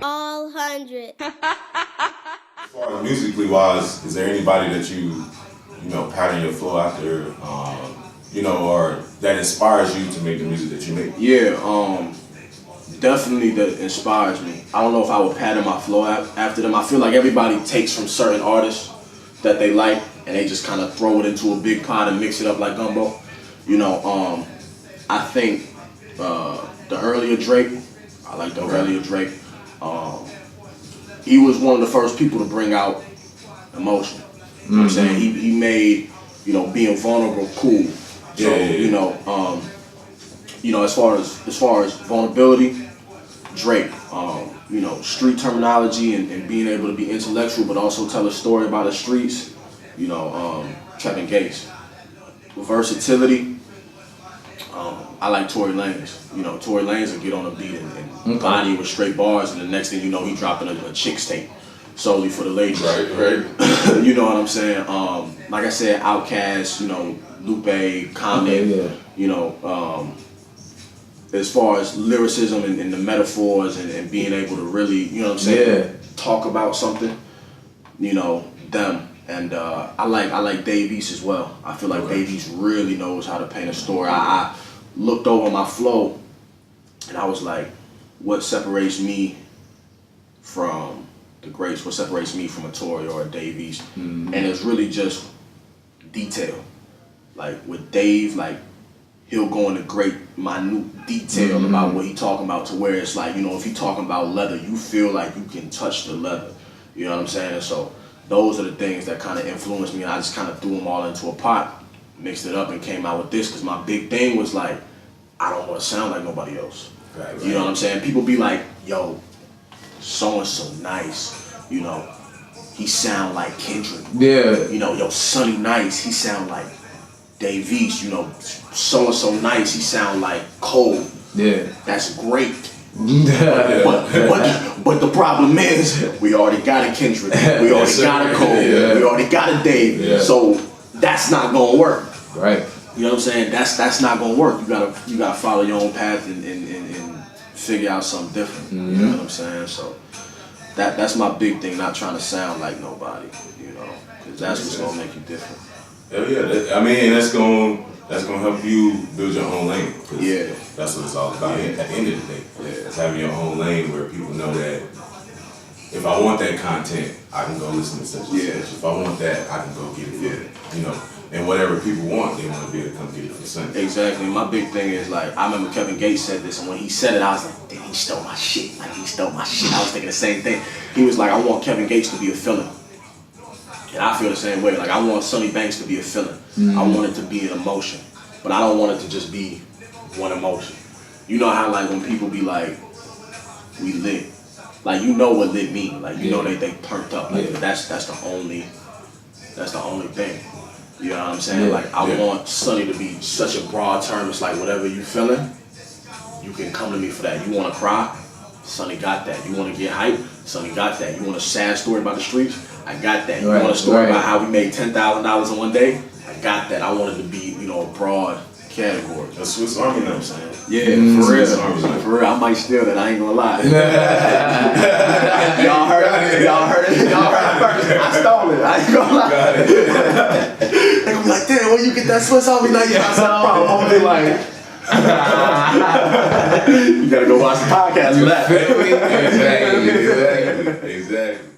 All 100. As far as musically wise, is there anybody that you pattern your flow after, or that inspires you to make the music that you make? Yeah, definitely that inspires me. I don't know if I would pattern my flow after them. I feel like everybody takes from certain artists that they like and they just kind of throw it into a big pot and mix it up like gumbo. I think the earlier Drake, I like the earlier Drake. He was one of the first people to bring out emotion. You know what I'm saying? He made, being vulnerable cool. So, as far as vulnerability, Drake, street terminology and being able to be intellectual but also tell a story about the streets, Kevin Gates. Versatility, I like Tory Lanez. Tory Lanez will get on a beat and body with straight bars, and the next thing you know, he dropping a chicks tape solely for the ladies. Right. You know what I'm saying? Like I said, Outkast, Lupe, Common, as far as lyricism and the metaphors and being able to really, talk about something, them. And I like Dave East as well. I feel like Dave East really knows how to paint a story. I looked over my flow and I was like, what separates me from the greats? What separates me from a Tory or a Dave East? And it's really just detail. Like with Dave, he'll go into great minute detail about what he's talking about, to where it's like, if he's talking about leather, you feel like you can touch the leather. You know what I'm saying? And so those are the things that kind of influenced me, and I just kind of threw them all into a pot, mixed it up, and came out with this, because my big thing was like, I don't want to sound like nobody else. Right. You know what I'm saying? People be like, yo, so-and-so nice, he sound like Kendrick. Yeah. Yo, Sonny nice, he sound like Dave East, so-and-so nice, he sound like Cole. Yeah. That's great. But the problem is, we already got a Kendrick, we already got a Cole, we already got a Dave, so that's not gonna work. Right. You know what I'm saying? That's not gonna work. You gotta follow your own path and figure out something different. You know what I'm saying? So that's my big thing. Not trying to sound like nobody. Because that's what's gonna make you different. Hell yeah! I mean, that's gonna help you build your own lane. Yeah. That's what it's all about. At the end of the day, it's having your own lane where people know that if I want that content, I can go listen to such and such. If I want that, I can go get it. And whatever people want, they want to be able to come get it for Sunday. Exactly. My big thing is, I remember Kevin Gates said this, and when he said it, I was like, damn, he stole my shit. He stole my shit. I was thinking the same thing. He was like, I want Kevin Gates to be a villain. And I feel the same way. I want Sonny Banks to be a feeling. I want it to be an emotion. But I don't want it to just be one emotion. You know how when people be like, we lit. What lit mean. They turned up. That's the only thing. You know what I'm saying? I want Sonny to be such a broad term. It's whatever you feeling, you can come to me for that. You want to cry? Sonny got that. You want to get hyped? Sonny got that. You want a sad story about the streets? I got that. You want a story about how we made $10,000 in one day? I got that. I want it to be, a broad category. A Swiss Army, you know what I'm saying? Yeah, for real. I might steal that. I ain't gonna lie. Y'all heard it first. I stole it. I ain't gonna lie. They gonna be like, damn, where you get that Swiss Army? Like, that's no problem. I'm gonna be like, you gotta go watch the podcast for that. Exactly.